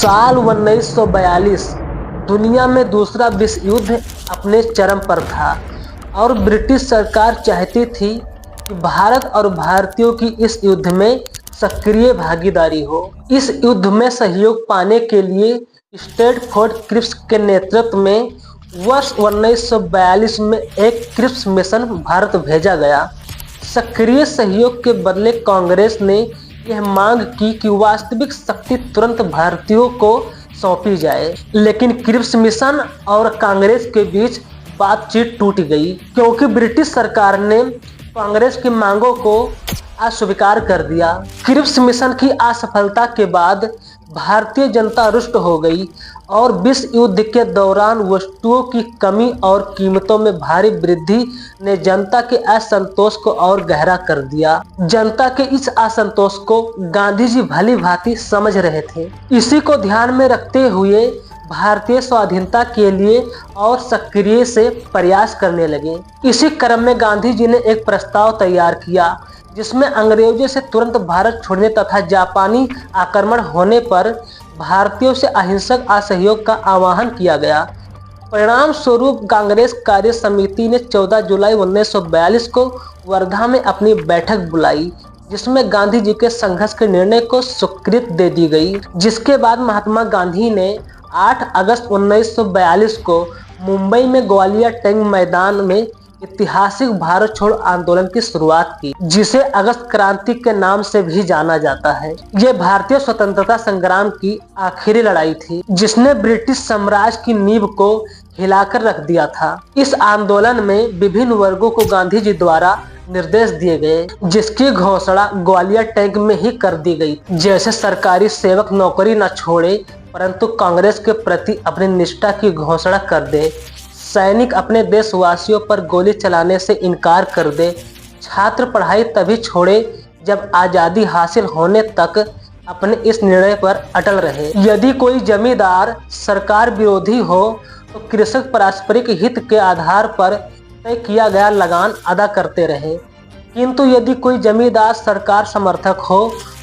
साल 1942 दुनिया में दूसरा विश्व युद्ध अपने चरम पर था और ब्रिटिश सरकार चाहती थी कि भारत और भारतीयों की इस युद्ध में सक्रिय भागीदारी हो। इस युद्ध में सहयोग पाने के लिए स्ट्रैटफोर्ड क्रिप्स के नेतृत्व में वर्ष 1942 में एक क्रिप्स मिशन भारत भेजा गया। सक्रिय सहयोग के बदले कांग्रेस ने यह मांग की कि वास्तविक शक्ति तुरंत भारतीयों को सौंपी जाए, लेकिन क्रिप्स मिशन और कांग्रेस के बीच बातचीत टूट गई क्योंकि ब्रिटिश सरकार ने कांग्रेस की मांगों को अस्वीकार कर दिया। क्रिप्स मिशन की असफलता के बाद भारतीय जनता रुष्ट हो गई और विश्व युद्ध के दौरान वस्तुओं की कमी और कीमतों में भारी वृद्धि ने जनता के असंतोष को और गहरा कर दिया। जनता के इस असंतोष को गांधी जी भली भांति समझ रहे थे। इसी को ध्यान में रखते हुए भारतीय स्वाधीनता के लिए और सक्रिय से प्रयास करने लगे। इसी क्रम में गांधी जी ने एक प्रस्ताव तैयार किया जिसमें अंग्रेजों से तुरंत भारत छोड़ने तथा जापानी आक्रमण होने पर भारतीयों से अहिंसक असहयोग का आह्वान किया गया। परिणाम स्वरूप कांग्रेस कार्य समिति ने 14 जुलाई 1942 को वर्धा में अपनी बैठक बुलाई, जिसमें गांधी जी के संघर्ष के निर्णय को स्वीकृति दे दी गई। जिसके बाद महात्मा गांधी ने 8 अगस्त 1942 को मुंबई में ग्वालियर टैंक मैदान में ऐतिहासिक भारत छोड़ो आंदोलन की शुरुआत की, जिसे अगस्त क्रांति के नाम से भी जाना जाता है। ये भारतीय स्वतंत्रता संग्राम की आखिरी लड़ाई थी जिसने ब्रिटिश साम्राज्य की नींव को हिलाकर रख दिया था। इस आंदोलन में विभिन्न वर्गों को गांधी जी द्वारा निर्देश दिए गए, जिसकी घोषणा ग्वालियर टैंक में ही कर दी गई। जैसे सरकारी सेवक नौकरी न छोड़े परंतु कांग्रेस के प्रति अपनी निष्ठा की घोषणा कर दे, सैनिक अपने देशवासियों पर गोली चलाने से इनकार कर दे, छात्र पढ़ाई तभी छोड़े जब आज़ादी हासिल होने तक अपने इस निर्णय पर अटल रहे। यदि कोई जमींदार सरकार विरोधी हो तो कृषक पारस्परिक हित के आधार पर तय किया गया लगान अदा करते रहे, किंतु यदि कोई जमींदार सरकार समर्थक हो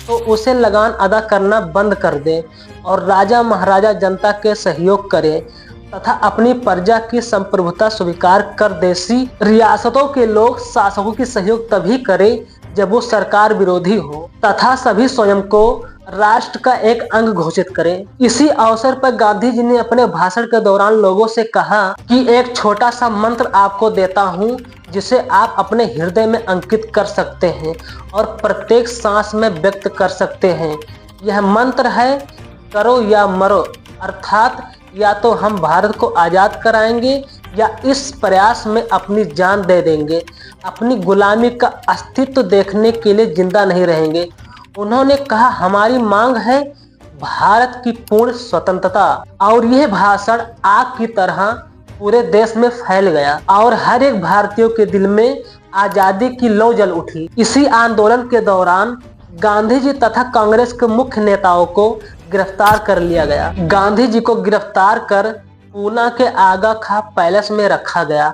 तो उसे लगान अदा करना बंद कर दे और राजा महाराजा जनता के सहयोग करे तथा अपनी प्रजा की संप्रभुता स्वीकार कर देशी रियासतों के लोग शासकों की सहयोग तभी करें जब वो सरकार विरोधी हो तथा सभी स्वयं को राष्ट्र का एक अंग घोषित करें। इसी अवसर पर गांधी जी ने अपने भाषण के दौरान लोगों से कहा कि एक छोटा सा मंत्र आपको देता हूँ जिसे आप अपने हृदय में अंकित कर सकते हैं और प्रत्येक सांस में व्यक्त कर सकते हैं। यह मंत्र है करो या मरो, अर्थात या तो हम भारत को आज़ाद कराएंगे या इस प्रयास में अपनी जान दे देंगे, अपनी गुलामी का अस्तित्व देखने के लिए जिंदा नहीं रहेंगे। उन्होंने कहा हमारी मांग है भारत की पूर्ण स्वतंत्रता। और यह भाषण आग की तरह पूरे देश में फैल गया और हर एक भारतीय के दिल में आजादी की लौ जल उठी। इसी आंदोलन के दौरान गांधी जी तथा कांग्रेस के मुख्य नेताओं को गिरफ्तार कर लिया गया। गांधी जी को गिरफ्तार कर पूना के आगा खां पैलेस में रखा गया।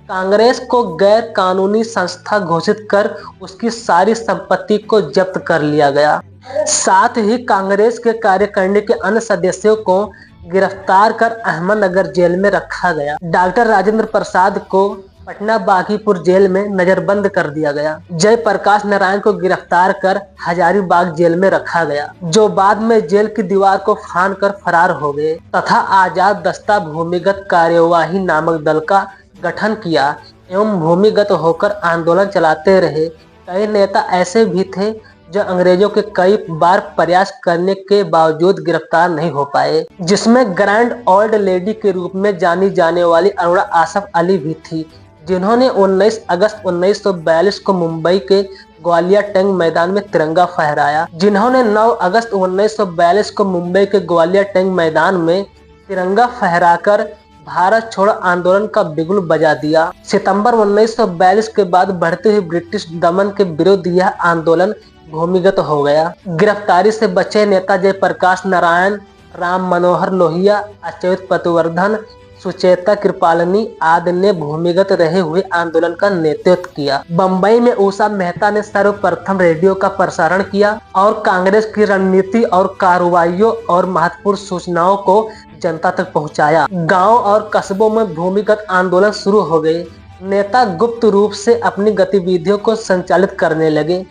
कांग्रेस को गैर कानूनी संस्था घोषित कर उसकी सारी संपत्ति को जब्त कर लिया गया। साथ ही कांग्रेस के कार्यकारिणी के अन्य सदस्यों को गिरफ्तार कर अहमदनगर जेल में रखा गया। डॉक्टर राजेंद्र प्रसाद को पटना बागीपुर जेल में नजरबंद कर दिया गया। जयप्रकाश नारायण को गिरफ्तार कर हजारीबाग जेल में रखा गया, जो बाद में जेल की दीवार को फांद कर फरार हो गए तथा आजाद दस्ता भूमिगत कार्यवाही नामक दल का गठन किया एवं भूमिगत होकर आंदोलन चलाते रहे। कई नेता ऐसे भी थे जो अंग्रेजों के कई बार प्रयास करने के बावजूद गिरफ्तार नहीं हो पाए, जिसमें ग्रैंड ओल्ड लेडी के रूप में जानी जाने वाली अरुणा आसफ अली भी थी, जिन्होंने 19 अगस्त 1942 को मुंबई के ग्वालियर टैंक मैदान में तिरंगा फहराया। जिन्होंने 9 अगस्त 1942 को मुंबई के ग्वालियर टैंक मैदान में तिरंगा फहराकर भारत छोड़ो आंदोलन का बिगुल बजा दिया। सितंबर 1942 के बाद बढ़ते हुए ब्रिटिश दमन के विरुद्ध यह आंदोलन भूमिगत हो गया। गिरफ्तारी से बचे नेता जयप्रकाश नारायण, राम मनोहर लोहिया, अच्युत पटवर्धन, सुचेता कृपालिनी आदि ने भूमिगत रहे हुए आंदोलन का नेतृत्व किया। बम्बई में उषा मेहता ने सर्वप्रथम रेडियो का प्रसारण किया और कांग्रेस की रणनीति और कार्रवाइयों और महत्वपूर्ण सूचनाओं को जनता तक पहुंचाया। गांव और कस्बों में भूमिगत आंदोलन शुरू हो गए। नेता गुप्त रूप से अपनी गतिविधियों को संचालित करने लगे।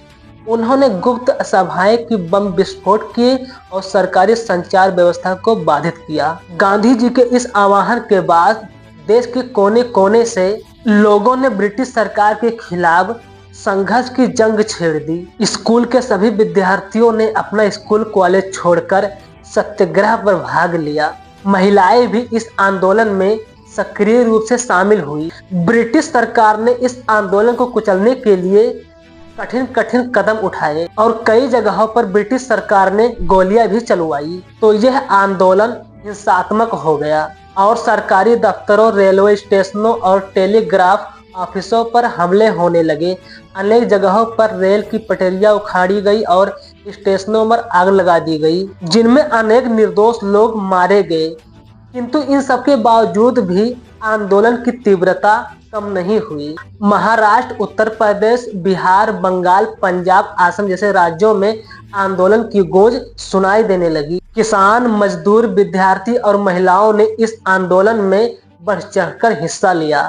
उन्होंने गुप्त सभाएं की बम विस्फोट किए और सरकारी संचार व्यवस्था को बाधित किया। गांधी जी के इस आह्वान के बाद देश के कोने कोने से लोगों ने ब्रिटिश सरकार के खिलाफ संघर्ष की जंग छेड़ दी। स्कूल के सभी विद्यार्थियों ने अपना स्कूल कॉलेज छोड़कर सत्याग्रह पर भाग लिया। महिलाएं भी इस आंदोलन में सक्रिय रूप से शामिल हुई। ब्रिटिश सरकार ने इस आंदोलन को कुचलने के लिए कठिन कठिन कदम उठाए और कई जगहों पर ब्रिटिश सरकार ने गोलियां भी चलवाई। तो यह आंदोलन हिंसात्मक हो गया और सरकारी दफ्तरों, रेलवे स्टेशनों और टेलीग्राफ ऑफिसों पर हमले होने लगे। अनेक जगहों पर रेल की पटरियां उखाड़ी गई और स्टेशनों पर आग लगा दी गई, जिनमें अनेक निर्दोष लोग मारे गए। किंतु इन सबके बावजूद भी आंदोलन की तीव्रता कम नहीं हुई। महाराष्ट्र, उत्तर प्रदेश, बिहार, बंगाल, पंजाब, असम जैसे राज्यों में आंदोलन की गूंज सुनाई देने लगी। किसान, मजदूर, विद्यार्थी और महिलाओं ने इस आंदोलन में बढ़ चढ़कर हिस्सा लिया।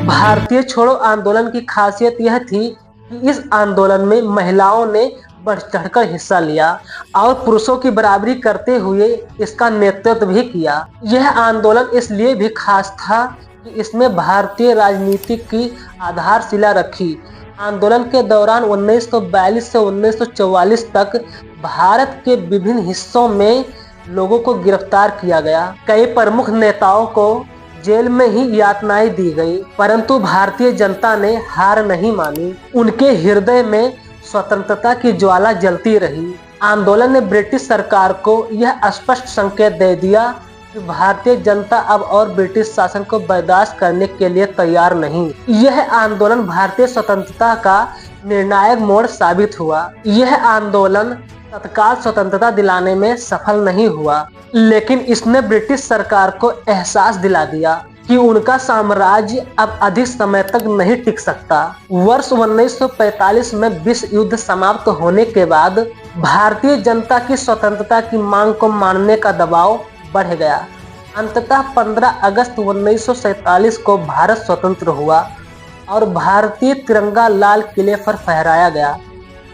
भारतीय छोड़ो आंदोलन की खासियत यह थी कि इस आंदोलन में महिलाओं ने बढ़ चढ़कर हिस्सा लिया और पुरुषों की बराबरी करते हुए इसका नेतृत्व भी किया। यह आंदोलन इसलिए भी खास था कि इसमें भारतीय राजनीति की आधारशिला रखी। आंदोलन के दौरान 1942 से 1944 तक भारत के विभिन्न हिस्सों में लोगों को गिरफ्तार किया गया। कई प्रमुख नेताओं को जेल में ही यातनाएं दी गई, परंतु भारतीय जनता ने हार नहीं मानी। उनके हृदय में स्वतंत्रता की ज्वाला जलती रही। आंदोलन ने ब्रिटिश सरकार को यह स्पष्ट संकेत दे दिया कि भारतीय जनता अब और ब्रिटिश शासन को बर्दाश्त करने के लिए तैयार नहीं। यह आंदोलन भारतीय स्वतंत्रता का निर्णायक मोड़ साबित हुआ। यह आंदोलन तत्काल स्वतंत्रता दिलाने में सफल नहीं हुआ, लेकिन इसने ब्रिटिश सरकार को एहसास दिला दिया कि उनका साम्राज्य अब अधिक समय तक नहीं टिक सकता। वर्ष 1945 में विश्व युद्ध समाप्त होने के बाद भारतीय जनता की स्वतंत्रता की मांग को मानने का दबाव बढ़ गया। अंततः 15 अगस्त 1947 को भारत स्वतंत्र हुआ और भारतीय तिरंगा लाल किले पर फहराया गया।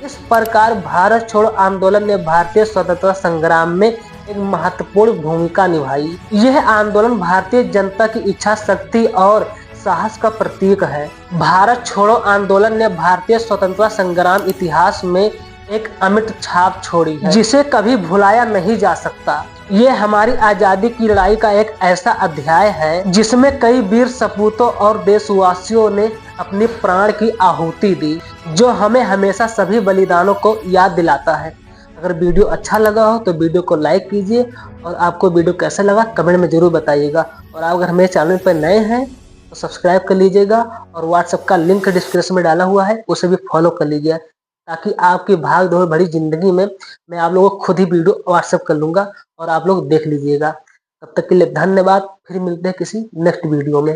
इस प्रकार भारत छोड़ो आंदोलन ने भारतीय स्वतंत्रता संग्राम में एक महत्वपूर्ण भूमिका निभाई। यह आंदोलन भारतीय जनता की इच्छा शक्ति और साहस का प्रतीक है। भारत छोड़ो आंदोलन ने भारतीय स्वतंत्रता संग्राम इतिहास में एक अमिट छाप छोड़ी है, जिसे कभी भुलाया नहीं जा सकता। ये हमारी आजादी की लड़ाई का एक ऐसा अध्याय है जिसमें कई वीर सपूतों और देशवासियों ने अपने प्राण की आहुति दी, जो हमें हमेशा सभी बलिदानों को याद दिलाता है। अगर वीडियो अच्छा लगा हो तो वीडियो को लाइक कीजिए और आपको वीडियो कैसा लगा कमेंट में जरूर बताइएगा। और आप अगर मेरे चैनल पर नए हैं तो सब्सक्राइब कर लीजिएगा और व्हाट्सएप का लिंक डिस्क्रिप्शन में डाला हुआ है, उसे भी फॉलो कर लीजिए, ताकि आपकी भाग दौड़ भरी जिंदगी में मैं आप लोगों को खुद ही वीडियो व्हाट्सएप कर लूंगा और आप लोग देख लीजिएगा। तब तक के लिए धन्यवाद। फिर मिलते हैं किसी नेक्स्ट वीडियो में।